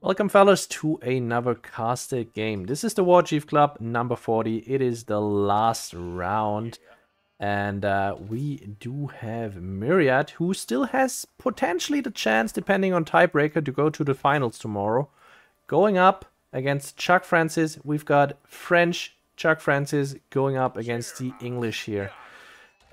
Welcome fellas to another casted game. This is the Warchief Club number 40. It is the last round. And we do have Myriad, who still has potentially the chance, depending on tiebreaker, to go to the finals tomorrow. Going up against Chuckfrancis. We've got French Chuckfrancis going up against the English here.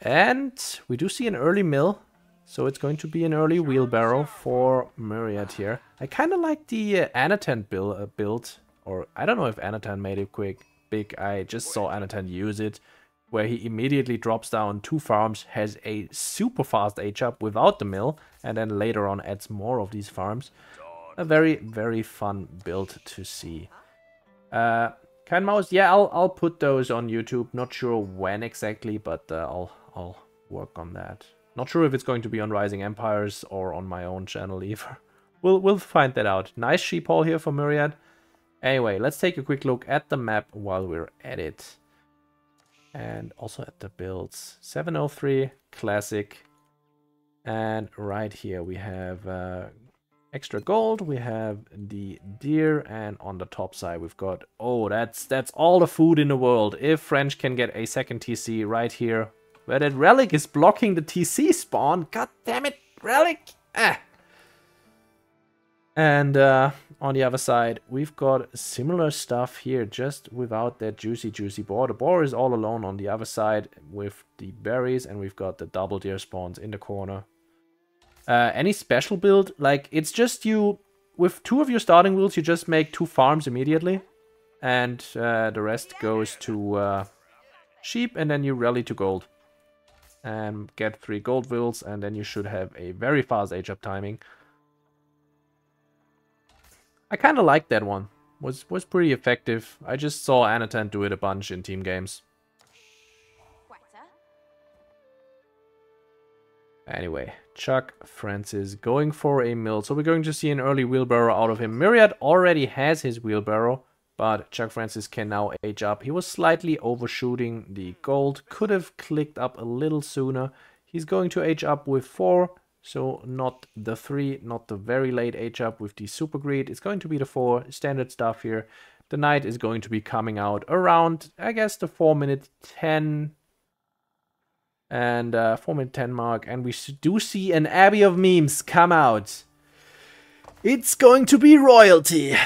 And we do see an early mill. So it's going to be an early wheelbarrow for Myriad here. I kind of like the Anatan build, or I don't know if Anatan made it big. I just saw Anatan use it, where he immediately drops down 2 farms, has a super fast H-up without the mill, and then later on adds more of these farms. A very, very fun build to see. Kind mouse, yeah, I'll put those on YouTube. Not sure when exactly, but I'll work on that. Not sure if it's going to be on Rising Empires or on my own channel either. We'll find that out. Nice sheep haul here for Myriad. Anyway, let's take a quick look at the map while we're at it. And also at the builds. 703, classic. And right here we have extra gold. We have the deer, and on the top side we've got, oh, that's all the food in the world. If French can get a second TC right here, where that relic is blocking the TC spawn. God damn it, relic! Ah. And on the other side, we've got similar stuff here, just without that juicy boar. The boar is all alone on the other side with the berries, and we've got the double deer spawns in the corner. Any special build? Like, it's just you, with 2 of your starting wheels, you just make 2 farms immediately. And the rest goes to sheep, and then you rally to gold. And get 3 gold wheels, and then you should have a very fast H-up timing. I kind of like that one. Was pretty effective. I just saw Anatan do it a bunch in team games. Anyway, Chuckfrancis going for a mill. So we're going to see an early wheelbarrow out of him. Myriad already has his wheelbarrow, but Chuckfrancis can now age up. He was slightly overshooting the gold. Could have clicked up a little sooner. He's going to age up with 4. So not the 3, not the very late age up with the super greed. It's going to be the 4, standard stuff here. The knight is going to be coming out around, I guess, the 4-minute 10 and 4-minute 10 mark. And we do see an abbey of memes come out. It's going to be royalty.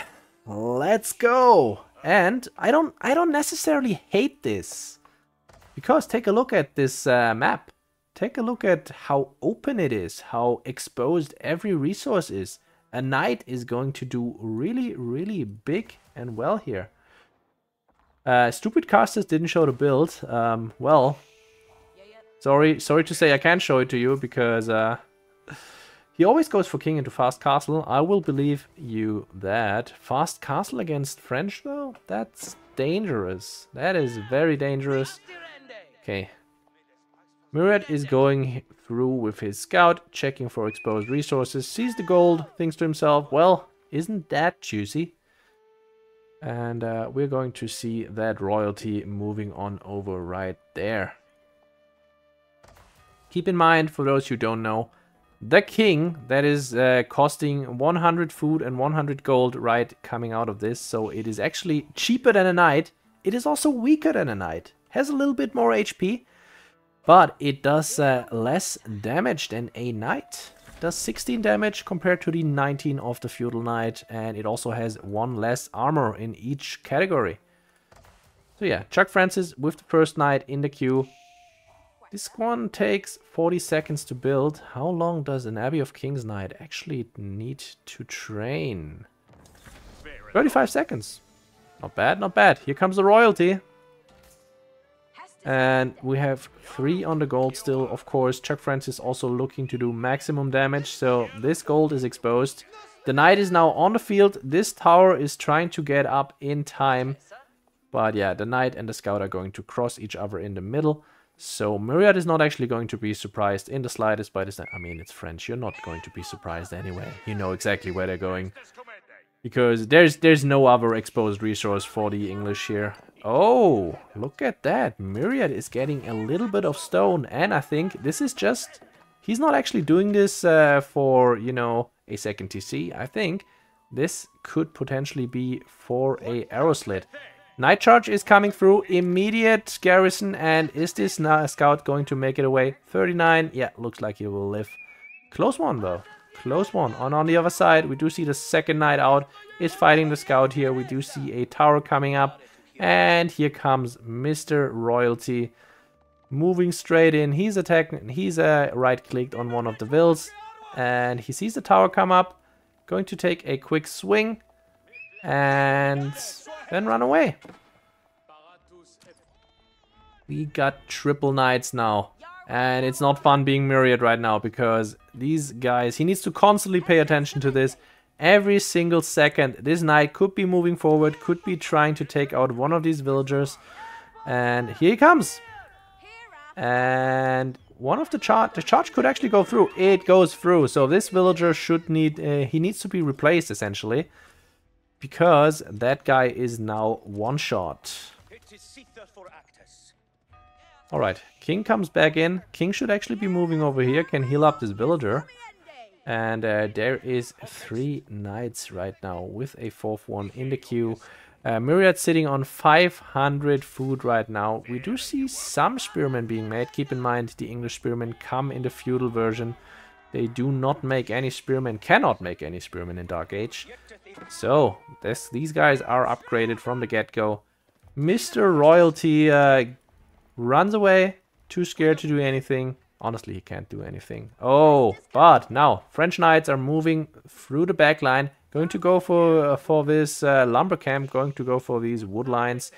Let's go. And I don't necessarily hate this, because take a look at this map. Take a look at how open it is, how exposed every resource is. A knight is going to do really, really big and well here. Stupid casters didn't show the build. Well, sorry to say I can't show it to you, because he always goes for king into fast castle. I will believe you that. Fast castle against French though? That's dangerous. That is very dangerous. Okay. Myriad is going through with his scout, checking for exposed resources, sees the gold, thinks to himself, well, isn't that juicy? And we're going to see that royalty moving on over right there. Keep in mind, for those who don't know, the king, that is costing 100 food and 100 gold right coming out of this. So it is actually cheaper than a knight. It is also weaker than a knight. Has a little bit more HP. But it does less damage than a knight. It does 16 damage compared to the 19 of the feudal knight. And it also has 1 less armor in each category. So yeah, Chuckfrancis with the first knight in the queue. This one takes 40 seconds to build. How long does an Abbey of King's Knight actually need to train? 35 seconds. Not bad, not bad. Here comes the royalty. And we have 3 on the gold still, of course. Chuckfrancis also looking to do maximum damage, so this gold is exposed. The knight is now on the field. This tower is trying to get up in time. But yeah, the knight and the scout are going to cross each other in the middle. So Myriad is not actually going to be surprised in the slightest by this. I mean, it's French. You're not going to be surprised anyway. You know exactly where they're going. Because there's no other exposed resource for the English here. Oh, look at that. Myriad is getting a little bit of stone. And I think this is just... He's not actually doing this for, you know, a second TC. I think This could potentially be for a arrow slit. Night charge is coming through. Immediate garrison. And is this scout going to make it away? 39. Yeah, looks like he will live. Close one though. Close one. And on the other side, we do see the second knight out is fighting the scout here. We do see a tower coming up. And here comes Mr. Royalty. Moving straight in. He's attacking. He's right-clicked on one of the vills. And he sees the tower come up. Going to take a quick swing. And then run away. We got triple knights now. And it's not fun being Myriad right now. Because these guys... He needs to constantly pay attention to this. Every single second. This knight could be moving forward. Could be trying to take out one of these villagers. And here he comes. And one of the charge could actually go through. It goes through. So this villager should need, he needs to be replaced essentially. Because that guy is now one shot. Alright, King comes back in. King should actually be moving over here. Can heal up this villager. And there is 3 knights right now with a 4th one in the queue. Myriad sitting on 500 food right now. We do see some spearmen being made. Keep in mind, the English spearmen come in the feudal version. They do not make any spearmen, cannot make any spearmen in Dark Age. So, these guys are upgraded from the get-go. Mr. Royalty runs away, too scared to do anything. Honestly, he can't do anything. Oh, but now, French knights are moving through the back line. Going to go for this lumber camp, going to go for these wood lines.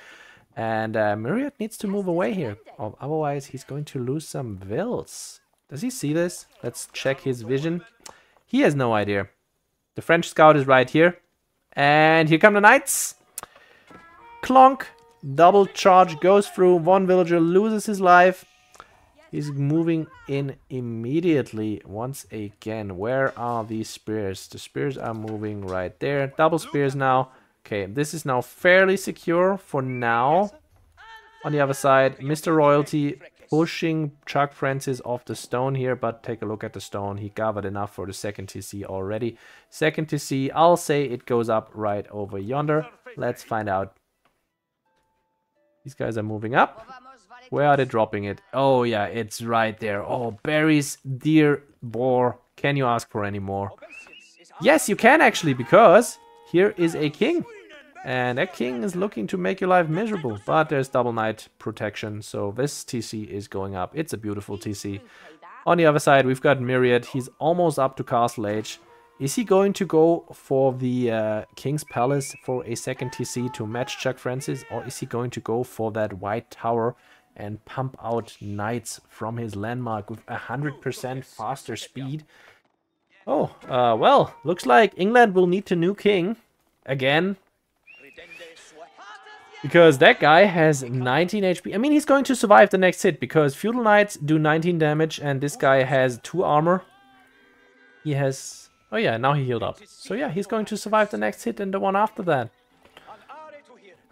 And Myriad needs to move away here. Otherwise, he's going to lose some vills. Does he see this? Let's check his vision. He has no idea. The French scout is right here. And here come the knights. Clonk. Double charge goes through. One villager loses his life. He's moving in immediately once again. Where are these spears? The spears are moving right there. Double spears now. Okay, this is now fairly secure for now. On the other side, Mr. Royalty pushing Chuckfrancis off the stone here. But take a look at the stone. He gathered enough for the second TC already. Second TC, I'll say it goes up right over yonder. Let's find out. These guys are moving up. Where are they dropping it? Oh, yeah, it's right there. Oh, berries, deer, boar. Can you ask for any more? Yes, you can actually, because here is a king. And that king is looking to make your life miserable. But there's double knight protection, so this TC is going up. It's a beautiful TC. On the other side, we've got Myriad. He's almost up to Castle Age. Is he going to go for the King's Palace for a second TC to match Chuckfrancis? Or is he going to go for that white tower and pump out knights from his landmark with 100% faster speed? Oh, well, looks like England will need a new king again. Because that guy has 19 HP. I mean, he's going to survive the next hit because feudal knights do 19 damage and this guy has 2 armor. He has... Oh yeah, now he healed up. So yeah, he's going to survive the next hit and the one after that.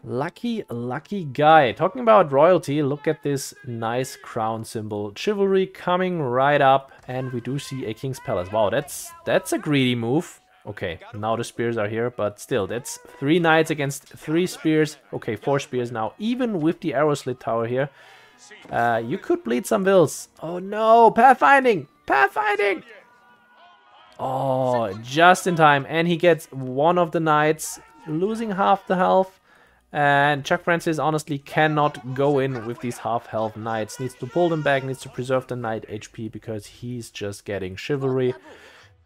Lucky, lucky guy. Talking about royalty, look at this nice crown symbol. Chivalry coming right up, and we do see a King's Palace. Wow, that's a greedy move. Okay, now the spears are here, but still, that's 3 knights against 3 spears. Okay, 4 spears now, even with the arrow slit tower here. You could bleed some vills. Oh no, pathfinding! Pathfinding! Oh, just in time, and he gets one of the knights, losing half the health. And Chuckfrancis honestly cannot go in with these half-health knights. Needs to pull them back, needs to preserve the knight HP because he's just getting chivalry.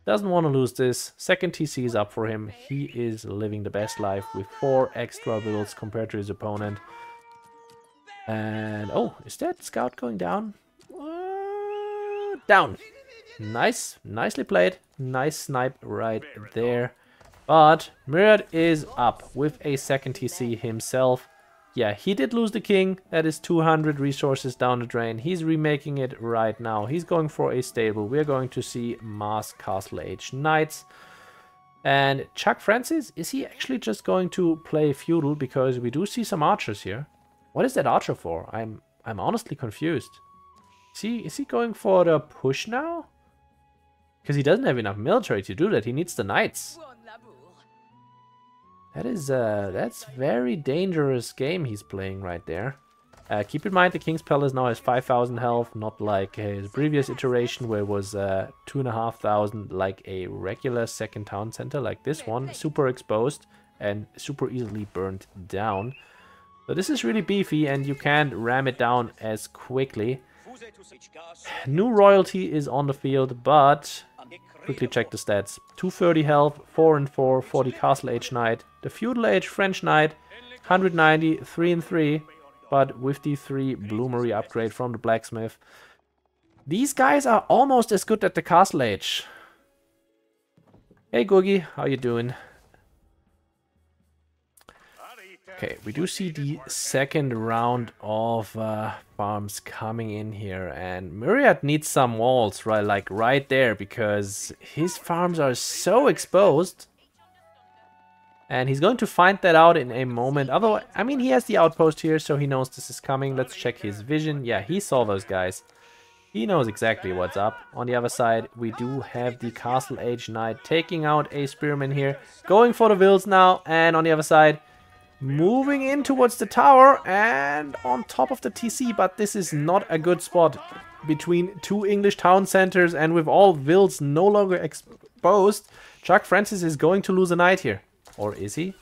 Doesn't want to lose this. Second TC is up for him. He is living the best life with 4 extra builds compared to his opponent. And, oh, is that scout going down? Down. Nice. Nicely played. Nice snipe right there. But Myriad is up with a second TC himself. Yeah, he did lose the king. That is 200 resources down the drain. He's remaking it right now. He's going for a stable. We're going to see mass Castle Age knights. And Chuckfrancis, is he actually just going to play feudal? Because we do see some archers here. What is that archer for? I'm honestly confused. Is he going for the push now? Because he doesn't have enough military to do that. He needs the knights. That's very dangerous game he's playing right there. Keep in mind the King's Palace now has 5,000 health, not like his previous iteration where it was 2,500 like a regular second town center like this one. Super exposed and super easily burnt down. So this is really beefy and you can't ram it down as quickly. New royalty is on the field, but quickly check the stats. 230 health, 4 and 4, 40 Castle Age Knight. The Feudal Age French Knight, 190, 3 and 3. But with the 3 Bloomery upgrade from the blacksmith. These guys are almost as good at the Castle Age. Hey Googie, how you doing? Okay, we do see the second round of farms coming in here, and Myriad needs some walls, right? Like right there, because his farms are so exposed. And he's going to find that out in a moment. Otherwise, I mean, he has the outpost here, so he knows this is coming. Let's check his vision. Yeah, he saw those guys. He knows exactly what's up. On the other side, we do have the Castle Age Knight taking out a Spearman here. Going for the Vills now, and on the other side, moving in towards the tower and on top of the TC, but this is not a good spot between 2 English town centers, and with all Vills no longer exposed, Chuckfrancis is going to lose a knight here. Or is he?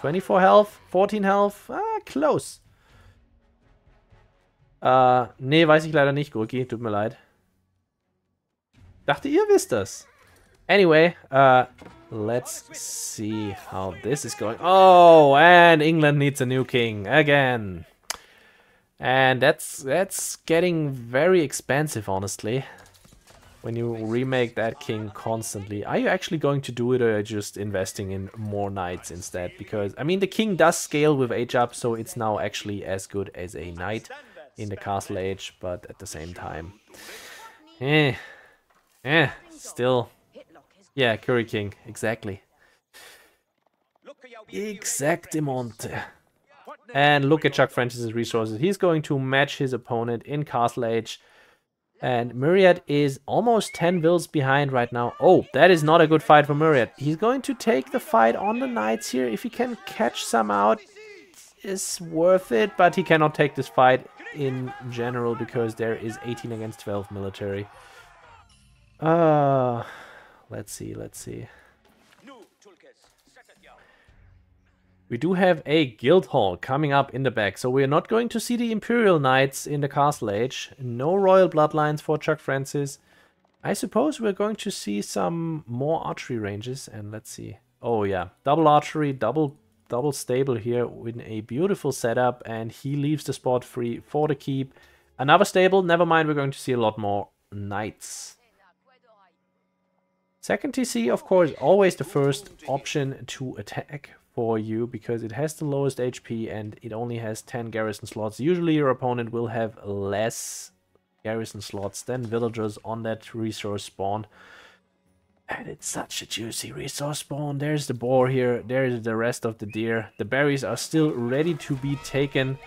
24 health, 14 health, close. Nee, weiß ich leider nicht, Gurki, tut mir leid. Dachte, ihr wisst das. Anyway, let's see how this is going. Oh, and England needs a new king again. And that's getting very expensive, honestly. When you remake that king constantly. Are you actually going to do it, or are you just investing in more knights instead? Because, I mean, the king does scale with age up, so it's now actually as good as a knight in the castle age, but at the same time. Still. Yeah, Curry King, exactly. Exactamonte. And look at Chuckfrancis' resources. He's going to match his opponent in Castle Age. And Myriad is almost 10 vills behind right now. Oh, that is not a good fight for Myriad. He's going to take the fight on the knights here. If he can catch some out, it's worth it. But he cannot take this fight in general because there is 18 against 12 military. Let's see. We do have a guild hall coming up in the back, so we're not going to see the Imperial Knights in the Castle Age. No royal bloodlines for Chuckfrancis. I suppose we're going to see some more archery ranges, and let's see. Oh yeah, double archery, double stable here with a beautiful setup, and he leaves the spot free for the keep. Another stable, never mind, we're going to see a lot more knights. Second TC, of course, always the first option to attack for you because it has the lowest HP and it only has 10 garrison slots. Usually your opponent will have less garrison slots than villagers on that resource spawn. And it's such a juicy resource spawn. There's the boar here, there's the rest of the deer. The berries are still ready to be taken.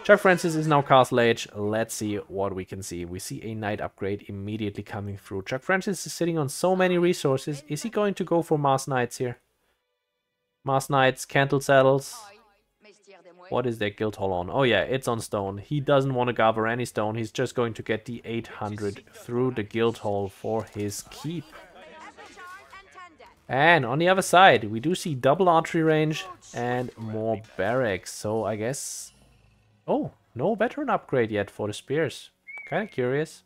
Chuckfrancis is now Castle Age. Let's see what we can see. We see a knight upgrade immediately coming through. Chuckfrancis is sitting on so many resources. Is he going to go for mass knights here? Mass knights, cantle saddles. What is that guild hall on? Oh yeah, it's on stone. He doesn't want to gather any stone. He's just going to get the 800 through the guild hall for his keep. And on the other side, we do see double archery range and more barracks. So I guess... Oh, no veteran upgrade yet for the spears. Kind of curious.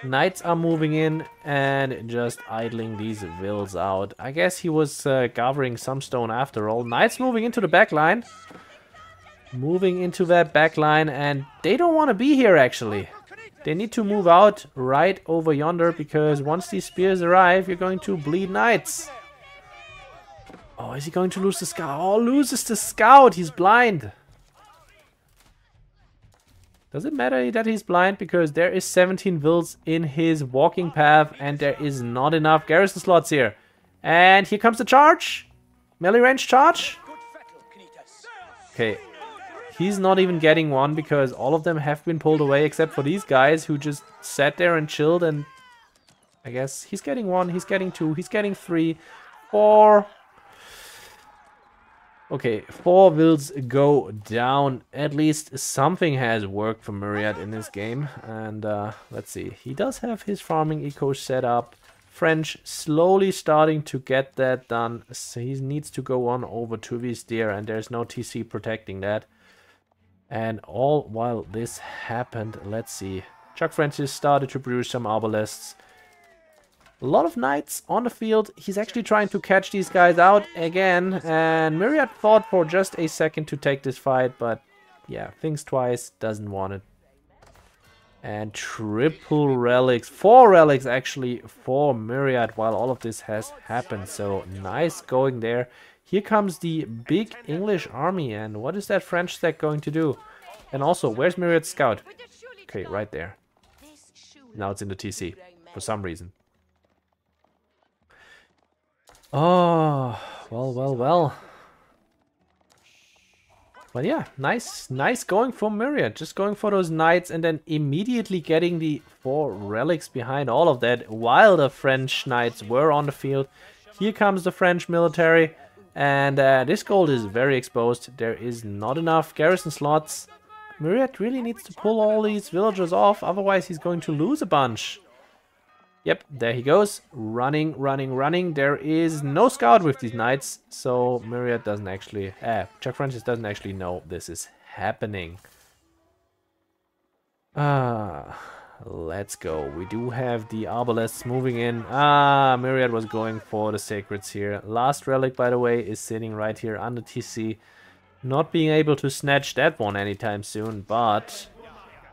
Knights are moving in and just idling these vills out. I guess he was gathering some stone after all. Knights moving into the back line. Moving into that back line, and they don't want to be here actually. They need to move out right over yonder because once these spears arrive, you're going to bleed knights. Oh, is he going to lose the scout? Oh, loses the scout. He's blind. Does it matter that he's blind? Because there is 17 vills in his walking path and there is not enough garrison slots here. And here comes the charge. Melee range charge. Okay. He's not even getting one because all of them have been pulled away except for these guys who just sat there and chilled. And I guess he's getting one, he's getting two, he's getting three, four. Okay, 4 wills go down. At least something has worked for Myriad in this game. And let's see. He does have his farming eco set up. French slowly starting to get that done. So he needs to go on over to Visdir, and there's no TC protecting that. And all while this happened, let's see. Chuckfrancis started to produce some arbalests. A lot of knights on the field. He's actually trying to catch these guys out again. And Myriad thought for just a second to take this fight, but yeah, thinks twice, doesn't want it. And triple relics, 4 relics actually for Myriad while all of this has happened. So nice going there. Here comes the big English army, and what is that French stack going to do? And also, where's Myriad's scout? Okay, right there. Now it's in the TC for some reason. Oh, well. But yeah, nice going for Myriad. Just going for those knights and then immediately getting the 4 relics behind all of that while the French knights were on the field. Here comes the French military, and this gold is very exposed. There is not enough garrison slots. Myriad really needs to pull all these villagers off, otherwise he's going to lose a bunch. Yep, there he goes. Running. There is no scout with these knights, so Myriad doesn't actually... Chuckfrancis doesn't actually know this is happening. Let's go. We do have the arbalests moving in. Myriad was going for the sacreds here. Last relic, by the way, is sitting right here under TC. Not being able to snatch that one anytime soon, but...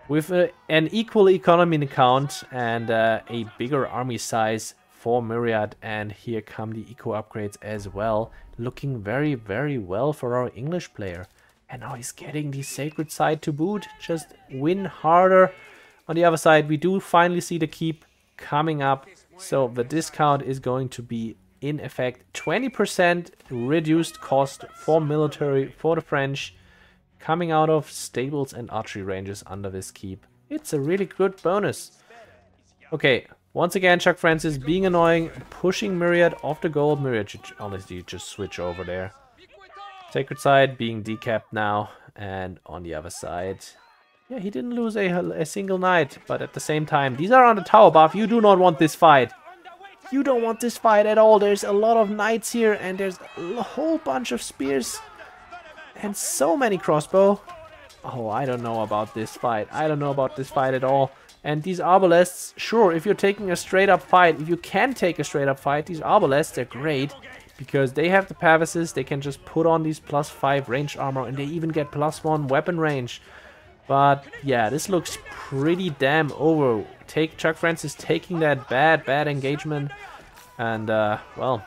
with an equal economy account and a bigger army size for Myriad, and here come the eco upgrades as well. Looking very, very well for our English player. And now he's getting the sacred side to boot. Just win harder. On the other side, we do finally see the keep coming up. So the discount is going to be, in effect, 20% reduced cost for military for the French, coming out of stables and archery ranges under this keep. It's a really good bonus. Okay, once again, Chuckfrancis being annoying, pushing Myriad off the gold. Myriad should honestly just switch over there. Sacred side being decapped now, and on the other side, yeah, he didn't lose a single knight, but at the same time, these are on the tower buff. You do not want this fight. You don't want this fight at all. There's a lot of knights here, and there's a whole bunch of spears. And so many crossbow. Oh, I don't know about this fight. I don't know about this fight at all. And these arbalests, sure, if you're taking a straight up fight, if you can take a straight up fight, these arbalests are great. Because they have the pavises, they can just put on these +5 ranged armor, and they even get +1 weapon range. But yeah, this looks pretty damn over. Chuckfrancis taking that bad engagement. And well,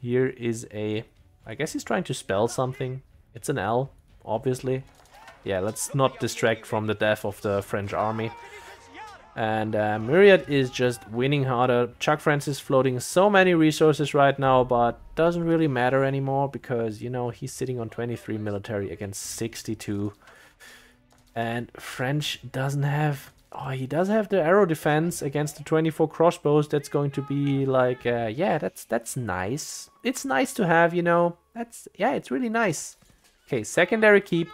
here is a... I guess he's trying to spell something. It's an L, obviously. Yeah, let's not distract from the death of the French army. And Myriad is just winning harder. Chuckfrancis floating so many resources right now, but doesn't really matter anymore because, you know, he's sitting on 23 military against 62. And French doesn't have... Oh, he does have the arrow defense against the 24 crossbows. That's going to be like... yeah, that's nice. It's nice to have, you know. Yeah, it's really nice. Okay, secondary keep.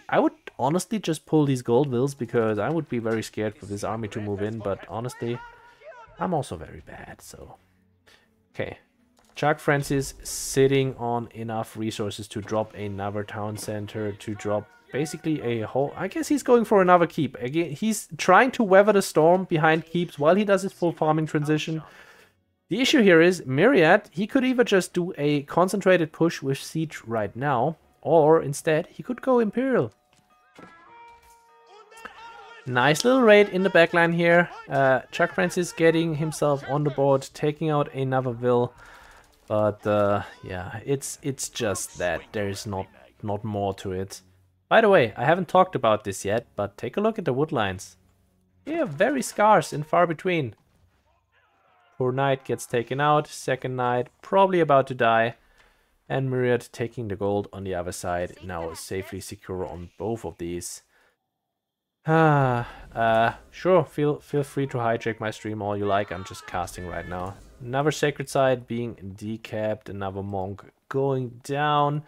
I would honestly just pull these gold wills because I would be very scared for this army to move in, but honestly, I'm also very bad, so. Okay, Chuckfrancis sitting on enough resources to drop another town center, to drop basically a whole... I guess he's going for another keep. Again, he's trying to weather the storm behind keeps while he does his full farming transition. The issue here is Myriad, he could either just do a concentrated push with siege right now, or instead he could go Imperial. Nice little raid in the backline here. Chuckfrancis getting himself on the board, taking out another Vil. But yeah, it's just that there's not more to it. By the way, I haven't talked about this yet, but take a look at the wood lines. They are very scarce and far between. Poor knight gets taken out, second knight probably about to die. And Myriad taking the gold on the other side, now safely secure on both of these. Sure, feel free to hijack my stream all you like, I'm just casting right now. Another sacred site being decapped. Another monk going down.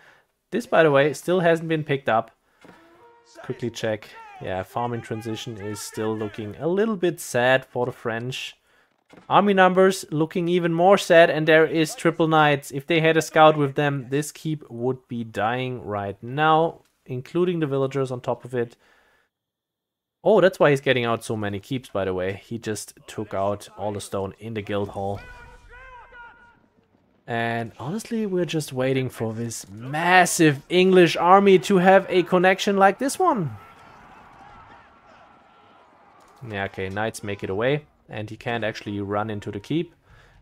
This, by the way, still hasn't been picked up. Quickly check. Yeah, farming transition is still looking a little bit sad for the French. Army numbers looking even more sad, and there is triple knights. If they had a scout with them, this keep would be dying right now, including the villagers on top of it. Oh, that's why he's getting out so many keeps, by the way. He just took out all the stone in the guild hall. And honestly, we're just waiting for this massive English army to have a connection like this one. Yeah, okay, knights make it away. And he can't actually run into the keep.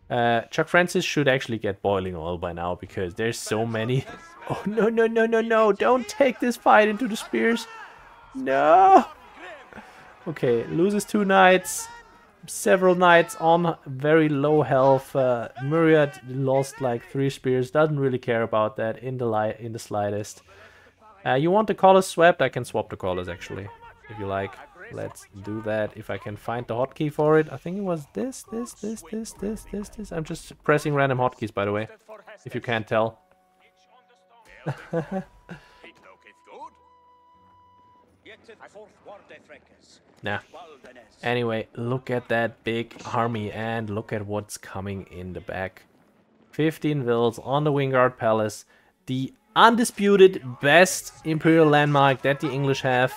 Chuckfrancis should actually get boiling oil by now, because there's so many. Oh, no, no, no, no, no. Don't take this fight into the spears. No. Okay, loses 2 knights. Several knights on very low health. Myriad lost like 3 spears. Doesn't really care about that in the slightest. You want the collars swapped? I can swap the collars actually, if you like. Let's do that if I can find the hotkey for it. I think it was this. I'm just pressing random hotkeys, by the way, if you can't tell. Nah. Anyway, look at that big army and look at what's coming in the back. 15 vills on the Wingard Palace. The undisputed best Imperial landmark that the English have.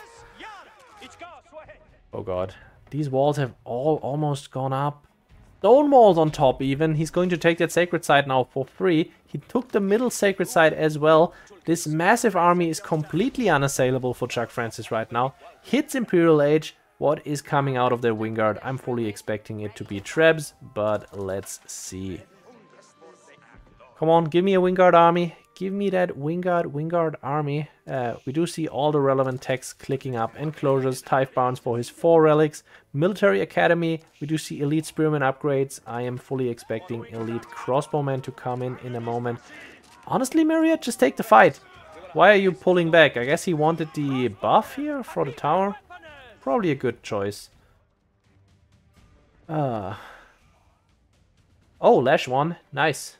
Oh god. These walls have all almost gone up. Stone walls on top even. He's going to take that sacred site now for free. He took the middle sacred site as well. This massive army is completely unassailable for Chuckfrancis right now. Hits Imperial Age. What is coming out of their Wingard? I'm fully expecting it to be Trebs, but let's see. Come on, give me a Wingard army. Give me that Wingard army. We do see all the relevant text clicking up. Enclosures, Tithe Barns for his 4 relics. Military Academy. We do see Elite Spearman upgrades. I am fully expecting Elite Crossbowmen to come in a moment. Honestly, Myriad, just take the fight. Why are you pulling back? I guess he wanted the buff here for the tower. Probably a good choice. Oh, Lash 1. Nice.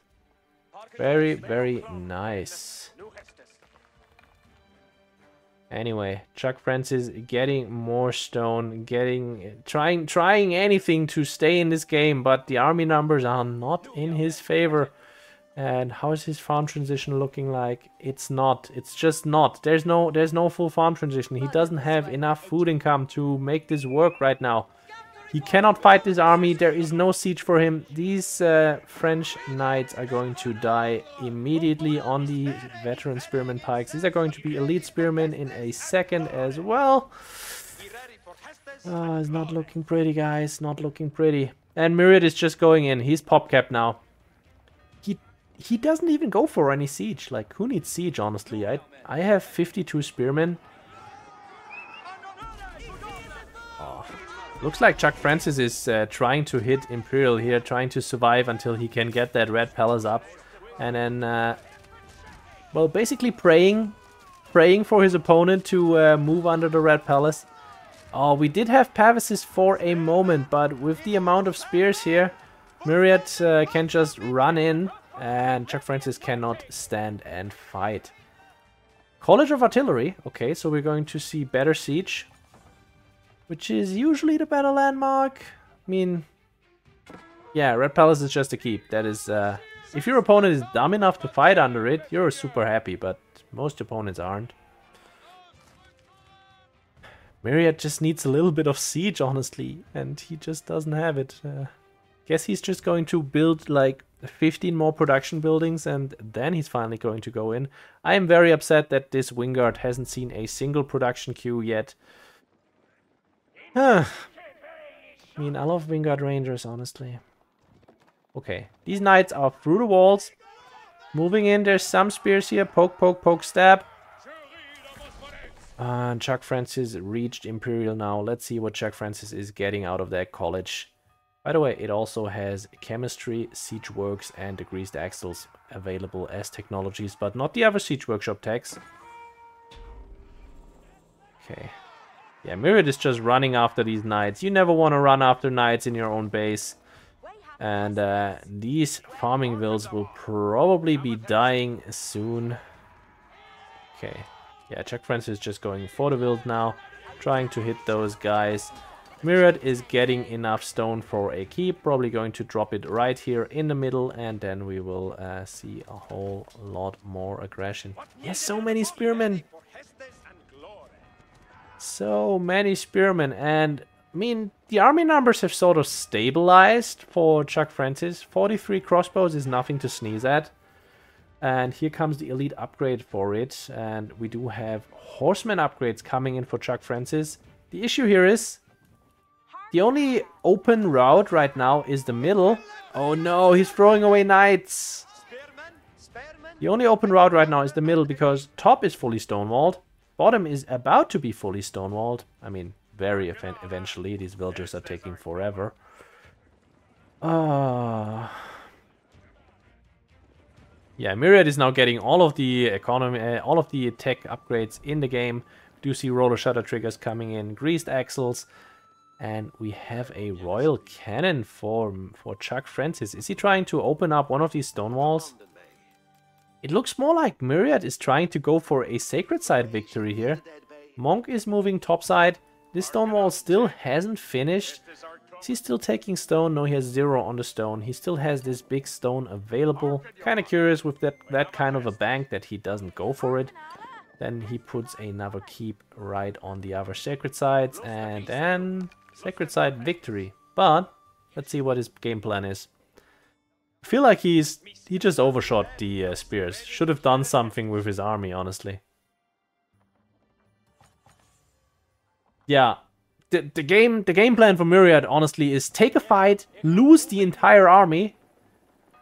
Very, very nice. Anyway, Chuckfrancis getting more stone, trying anything to stay in this game, but the army numbers are not in his favor. And how is his farm transition looking like? It's not. It's just not. There's no full farm transition. He doesn't have enough food income to make this work right now. He cannot fight this army. There is no siege for him. These French knights are going to die immediately on the veteran spearmen pikes. These are going to be elite spearmen in a second as well. It's not looking pretty, guys. Not looking pretty. And Myriad is just going in. He's pop-capped now. He doesn't even go for any siege. Like, who needs siege, honestly? I have 52 spearmen. Oh. Looks like Chuckfrancis is trying to hit Imperial here, trying to survive until he can get that red palace up. And then, well, basically praying for his opponent to move under the red palace. Oh, we did have Pavises for a moment, but with the amount of spears here, Myriad can just run in. And Chuckfrancis cannot stand and fight. College of Artillery. Okay, so we're going to see better siege. Which is usually the better landmark. I mean, yeah, Red Palace is just a keep. That is, if your opponent is dumb enough to fight under it, you're super happy. But most opponents aren't. Myriad just needs a little bit of siege, honestly. And he just doesn't have it. Guess he's just going to build like 15 more production buildings and then he's finally going to go in. I am very upset that this Wingard hasn't seen a single production queue yet. I mean, I love Wingard Rangers, honestly. Okay, these knights are through the walls. Moving in, there's some spears here. Poke, poke, poke, stab. And Chuckfrancis reached Imperial now. Let's see what Chuckfrancis is getting out of that college. By the way, it also has chemistry, siege works, and the greased axles available as technologies, but not the other siege workshop techs. Okay. Yeah, Myriad is just running after these knights. You never want to run after knights in your own base. And these farming vills will probably be dying soon. Okay. Yeah, Chuckfrancis is just going for the build now, trying to hit those guys. Myriad is getting enough stone for a keep, probably going to drop it right here in the middle, and then we will see a whole lot more aggression. Yes, so many spearmen! So many spearmen, and I mean, the army numbers have sort of stabilized for Chuckfrancis. 43 crossbows is nothing to sneeze at. And here comes the elite upgrade for it. And we do have horseman upgrades coming in for Chuckfrancis. The issue here is the only open route right now is the middle. Oh no, he's throwing away knights. The only open route right now is the middle because top is fully stonewalled. Bottom is about to be fully stonewalled. I mean, very eventually. These villagers are taking forever. Yeah, Myriad is now getting all of the economy, all of the tech upgrades in the game. We do see roller shutter triggers coming in, greased axles, and we have a royal cannon for Chuckfrancis. Is he trying to open up one of these stone walls? It looks more like Myriad is trying to go for a sacred side victory here. Monk is moving topside. This stone wall still hasn't finished. Is he still taking stone? No, he has 0 on the stone. He still has this big stone available. Kind of curious with that kind of a bank that he doesn't go for it. Then he puts another keep right on the other sacred sides. And then sacred side victory. But let's see what his game plan is. I feel like he just overshot the spears. Should have done something with his army, honestly. Yeah. The game plan for Myriad, honestly, is take a fight, lose the entire army,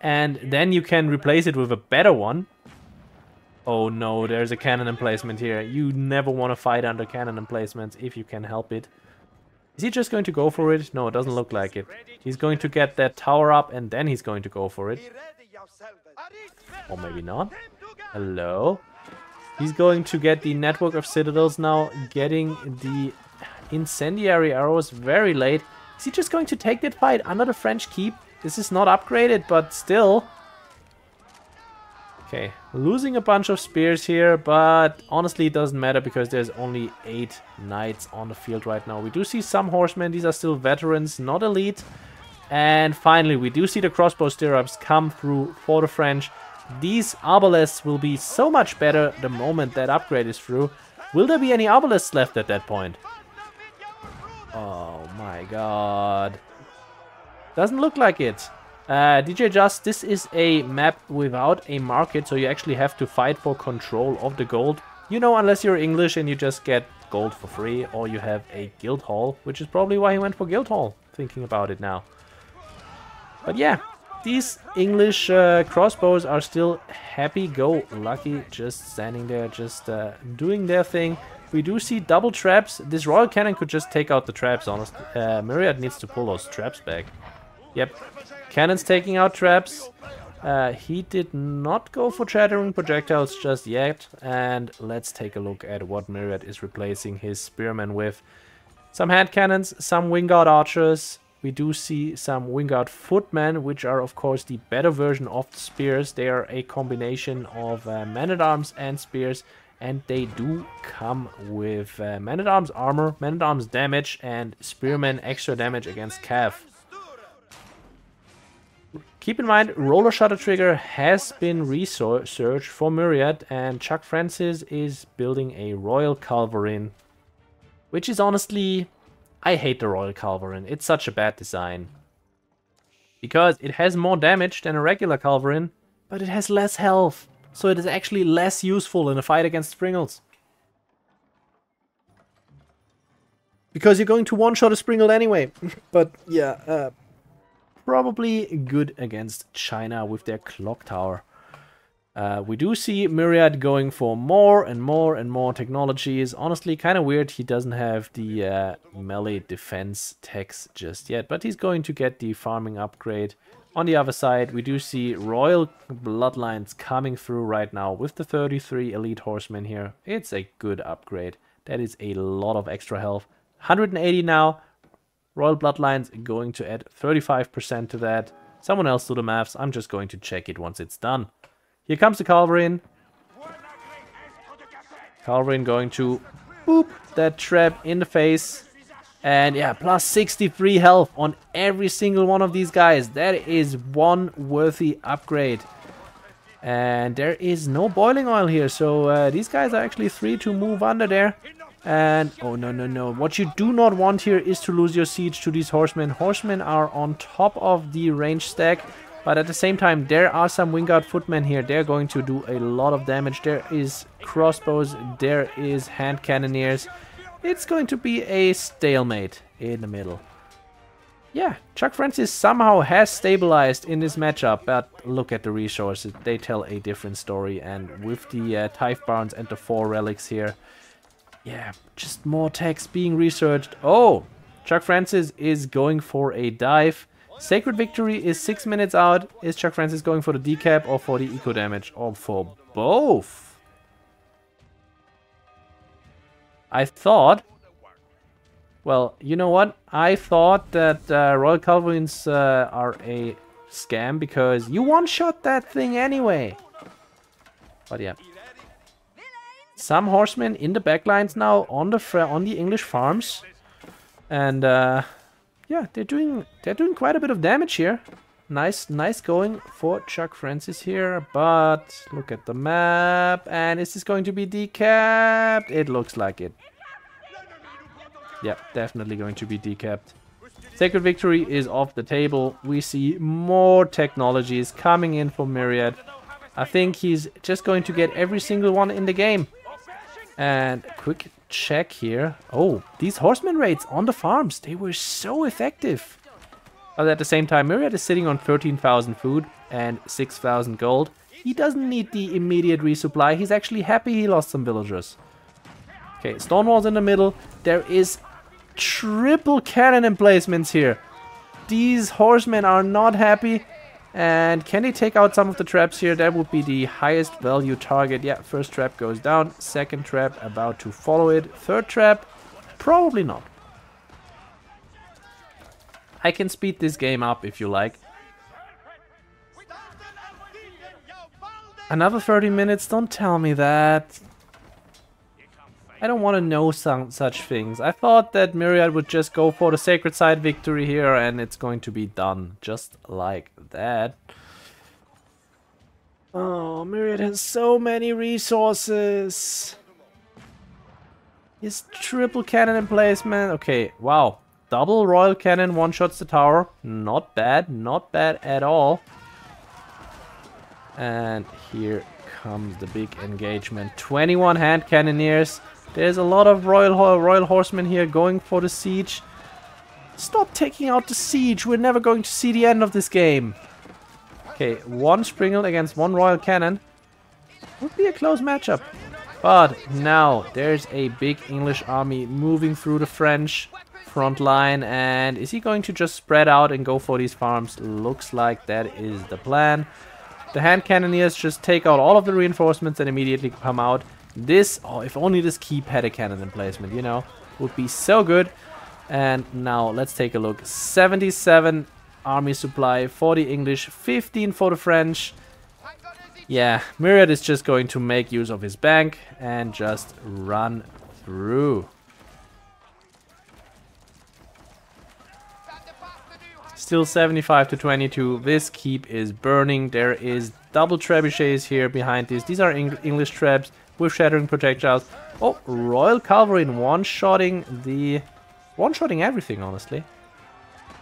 and then you can replace it with a better one. Oh no, there's a cannon emplacement here. You never want to fight under cannon emplacements if you can help it. Is he just going to go for it? No, it doesn't look like it. He's going to get that tower up and then he's going to go for it. Or maybe not. Hello? He's going to get the network of citadels now, getting the incendiary arrows very late. Is he just going to take that fight under the French keep? This is not upgraded, but still. Okay, losing a bunch of spears here, but honestly it doesn't matter because there's only 8 knights on the field right now. We do see some horsemen. These are still veterans, not elite. And finally, we do see the crossbow stirrups come through for the French. These arbalests will be so much better the moment that upgrade is through. Will there be any arbalests left at that point? Oh my god. Doesn't look like it. DJ Just, this is a map without a market, so you actually have to fight for control of the gold. You know, unless you're English and you just get gold for free, or you have a guild hall, which is probably why he went for guild hall, thinking about it now. But yeah, these English crossbows are still happy-go-lucky, just standing there, just doing their thing. We do see double traps. This royal cannon could just take out the traps, honestly. Myriad needs to pull those traps back. Yep, cannon's taking out traps. He did not go for shattering projectiles just yet. And let's take a look at what Myriad is replacing his spearmen with. Some hand cannons, some wingguard archers. We do see some wingguard footmen, which are of course the better version of the spears. They are a combination of man-at-arms and spears. And they do come with man-at-arms armor, man-at-arms damage, and spearmen extra damage against cav. Keep in mind, roller shutter trigger has been researched for Myriad, and Chuckfrancis is building a royal culverin, which is honestly, I hate the royal culverin. It's such a bad design because it has more damage than a regular culverin, but it has less health. So it is actually less useful in a fight against Springles. Because you're going to one-shot a Springle anyway. But yeah, probably good against China with their clock tower. We do see Myriad going for more and more and more technologies. Honestly, kind of weird he doesn't have the melee defense techs just yet. But he's going to get the farming upgrade. On the other side, we do see royal bloodlines coming through right now with the 33 elite horsemen here. It's a good upgrade. That is a lot of extra health. 180 now. Royal bloodlines going to add 35% to that. Someone else do the maths. I'm just going to check it once it's done. Here comes the cavalry in. Cavalry going to boop that trap in the face. And yeah, plus 63 health on every single one of these guys. That is one worthy upgrade. And there is no boiling oil here. So these guys are actually free to move under there. And oh no, no, no. What you do not want here is to lose your siege to these horsemen. Horsemen are on top of the range stack. But at the same time, there are some wingguard footmen here. They're going to do a lot of damage. There is crossbows. There is hand cannoneers. It's going to be a stalemate in the middle. Yeah, Chuckfrancis somehow has stabilized in this matchup. But look at the resources. They tell a different story. And with the Tithe Barns and the 4 relics here. Yeah, just more techs being researched. Oh, Chuckfrancis is going for a dive. Sacred Victory is 6 minutes out. Is Chuckfrancis going for the decap or for the eco damage? Or for both? I thought... Well, you know what? I thought that Royal Cavalry's are a scam because you one-shot that thing anyway. But yeah. Some horsemen in the backlines now on the English farms. And... yeah, they're doing quite a bit of damage here. Nice going for Chuckfrancis here, but look at the map. And is this going to be decapped? It looks like it. Yeah, definitely going to be decapped. Sacred Victory is off the table. We see more technologies coming in for Myriad. I think he's just going to get every single one in the game. And quick check here. Oh, these horseman raids on the farms, they were so effective. But at the same time, Myriad is sitting on 13,000 food and 6,000 gold. He doesn't need the immediate resupply. He's actually happy he lost some villagers. Okay, Stonewall's in the middle. There is triple cannon emplacements here. These horsemen are not happy. And can they take out some of the traps here? That would be the highest value target. Yeah, first trap goes down. Second trap about to follow it. Third trap, probably not. I can speed this game up if you like. Another 30 minutes? Don't tell me that. I don't want to know such things. I thought that Myriad would just go for the Sacred Side victory here and it's going to be done just like that. Oh, Myriad has so many resources. His triple cannon emplacement. Okay, wow. Double Royal Cannon one-shots the tower. Not bad, not bad at all. And here comes the big engagement. 21 hand cannoneers. There's a lot of royal horsemen here going for the siege. Stop taking out the siege. We're never going to see the end of this game. Okay, one Springle against one royal cannon. Would be a close matchup. But now there's a big English army moving through the French front line. And is he going to just spread out and go for these farms? Looks like that is the plan. The hand cannoneers just take out all of the reinforcements and immediately come out. This, oh, if only this keep had a cannon emplacement, you know, would be so good. And now let's take a look. 77 army supply for the English, 15 for the French. Yeah, Myriad is just going to make use of his bank and just run through. Still 75 to 22. This keep is burning. There is double trebuchets here behind this. These are English trebs with shattering projectiles. Oh, Royal Cavalry one-shotting everything, honestly.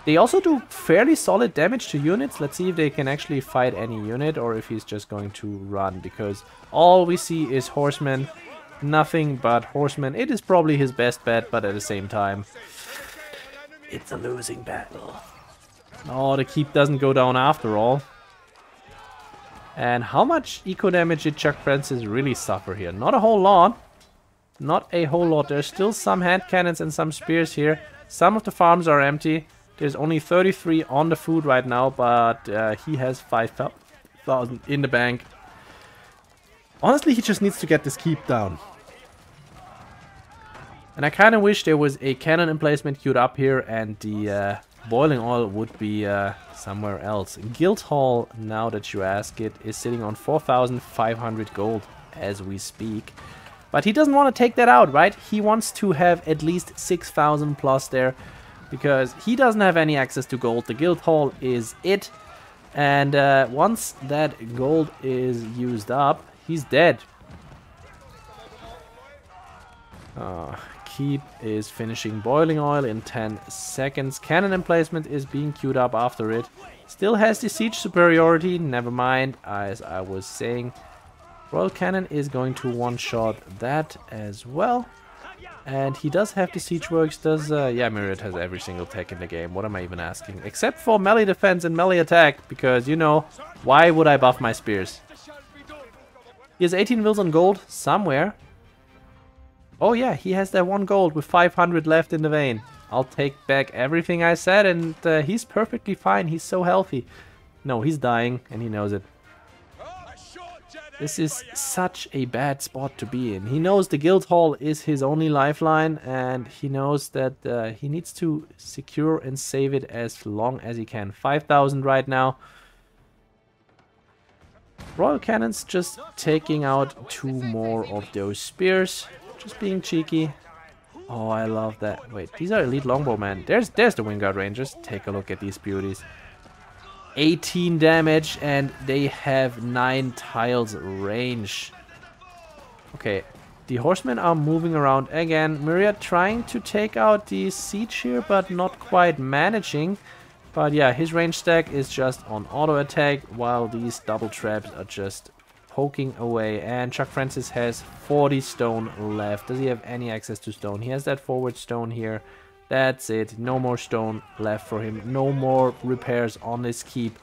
They also do fairly solid damage to units. Let's see if they can actually fight any unit or if he's just going to run, because all we see is horsemen. Nothing but horsemen. It is probably his best bet, but at the same time, it's a losing battle. Oh, the keep doesn't go down after all. And how much eco damage did Chuckfrancis really suffer here? Not a whole lot. Not a whole lot. There's still some hand cannons and some spears here. Some of the farms are empty. There's only 33 on the food right now, but he has 5,000 in the bank. Honestly, he just needs to get this keep down. And I kind of wish there was a cannon emplacement queued up here and the boiling oil would be somewhere else. Guildhall, now that you ask it, is sitting on 4,500 gold as we speak. But he doesn't want to take that out, right? He wants to have at least 6,000 plus there, because he doesn't have any access to gold. The Guildhall is it. And once that gold is used up, he's dead. Keep is finishing boiling oil in 10 seconds. Cannon emplacement is being queued up after it. Still has the siege superiority, never mind, as I was saying. Royal Cannon is going to one-shot that as well. And he does have the siege works, yeah, Myriad has every single tech in the game, what am I even asking? Except for melee defense and melee attack, because, you know, why would I buff my spears? He has 18 mils on gold somewhere. Oh yeah, he has that 1 gold with 500 left in the vein. I'll take back everything I said, and he's perfectly fine. He's so healthy. No, he's dying, and he knows it. This is such a bad spot to be in. He knows the Guildhall is his only lifeline, and he knows that he needs to secure and save it as long as he can. 5,000 right now. Royal Cannon's just taking out 2 more of those spears. Just being cheeky. Oh, I love that. Wait, these are elite longbowmen. There's the Wingguard Rangers. Take a look at these beauties. 18 damage, and they have 9 tiles range. Okay, the horsemen are moving around again. Myriad trying to take out the siege here, but not quite managing. But yeah, his range stack is just on auto attack, while these double traps are just poking away. And Chuckfrancis has 40 stone left. Does he have any access to stone? He has that forward stone here. That's it. No more stone left for him. No more repairs on this keep.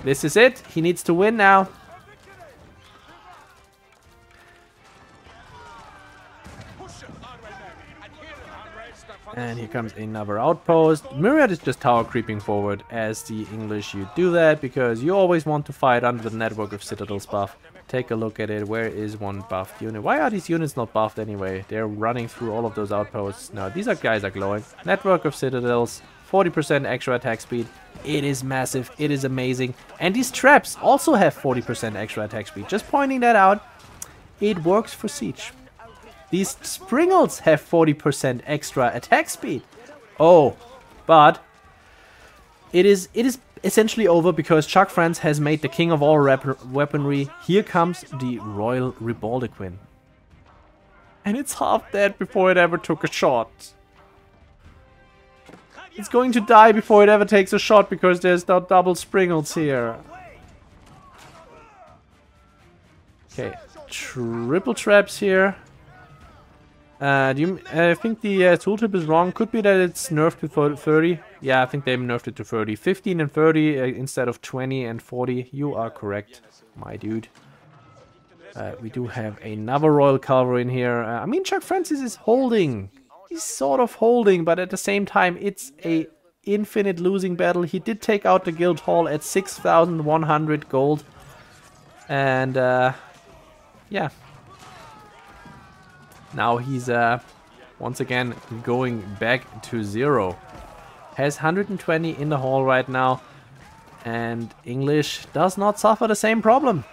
This is it. He needs to win now. And here comes another outpost. Myriad is just tower creeping forward. As the English, you do that because you always want to fight under the network of citadels buff. Take a look at it. Where is one buffed unit? Why are these units not buffed anyway? They're running through all of those outposts. No, these guys are glowing. Network of citadels, 40% extra attack speed. It is massive. It is amazing. And these traps also have 40% extra attack speed. Just pointing that out. It works for siege. These Springles have 40% extra attack speed. Oh, but it is essentially over because Chuckfrancis has made the king of all weaponry. Here comes the Royal Rebaldequin. And it's half dead before it ever took a shot. It's going to die before it ever takes a shot because there's no double Springles here. Okay, triple traps here. I think the tooltip is wrong. Could be that it's nerfed to 30. Yeah, I think they nerfed it to 30. 15 and 30 instead of 20 and 40. You are correct, my dude. We do have another Royal Cavalry in here. I mean, Chuckfrancis is holding. He's sort of holding, but at the same time, it's a infinite losing battle. He did take out the Guildhall at 6,100 gold. And, yeah. Now he's once again going back to 0. Has 120 in the hall right now. And English does not suffer the same problem.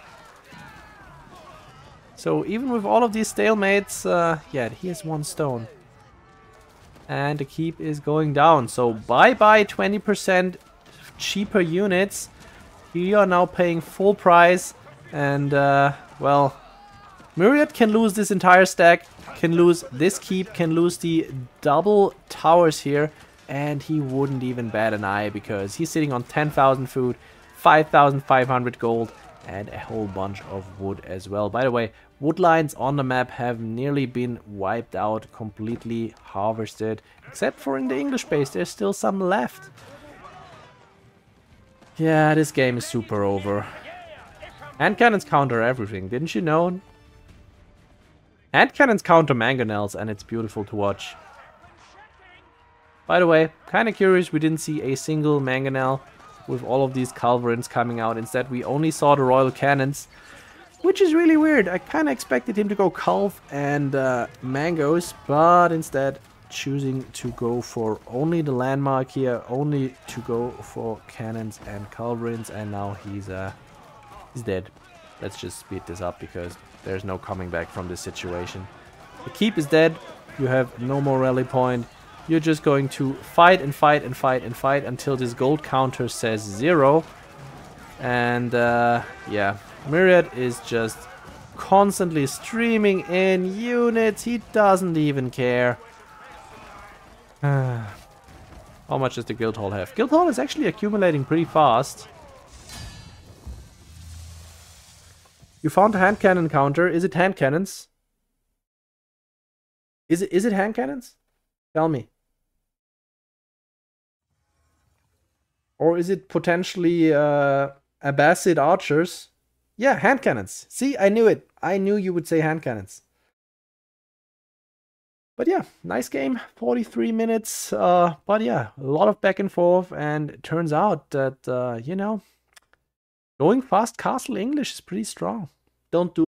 So even with all of these stalemates, yeah, he has 1 stone. And the keep is going down. So bye-bye 20% cheaper units. You are now paying full price. And, well, Myriad can lose this entire stack. Can lose this keep, can lose the double towers here, and he wouldn't even bat an eye because he's sitting on 10,000 food, 5,500 gold, and a whole bunch of wood as well. By the way, wood lines on the map have nearly been wiped out, completely harvested, except for in the English base, there's still some left. Yeah, this game is super over. Hand cannons counter everything, didn't you know? Hand cannons counter mangonels, and it's beautiful to watch. By the way, kind of curious, we didn't see a single mangonel with all of these culverins coming out. Instead, we only saw the Royal Cannons, which is really weird. I kind of expected him to go Culv and mangoes, but instead choosing to go for only the landmark here, only to go for cannons and culverins, and now he's dead. Let's just speed this up because there's no coming back from this situation. The keep is dead. You have no more rally point. You're just going to fight and fight and fight and fight until this gold counter says 0. And yeah, Myriad is just constantly streaming in units. He doesn't even care. How much does the guild hall have? Guild hall is actually accumulating pretty fast. You found a hand cannon counter. Is it hand cannons? Is it hand cannons? Tell me. Or is it potentially Abbasid archers? Yeah, hand cannons. See, I knew it. I knew you would say hand cannons. But yeah, nice game. 43 minutes. But yeah, a lot of back and forth. And it turns out that, you know, going fast castle English is pretty strong. Don't do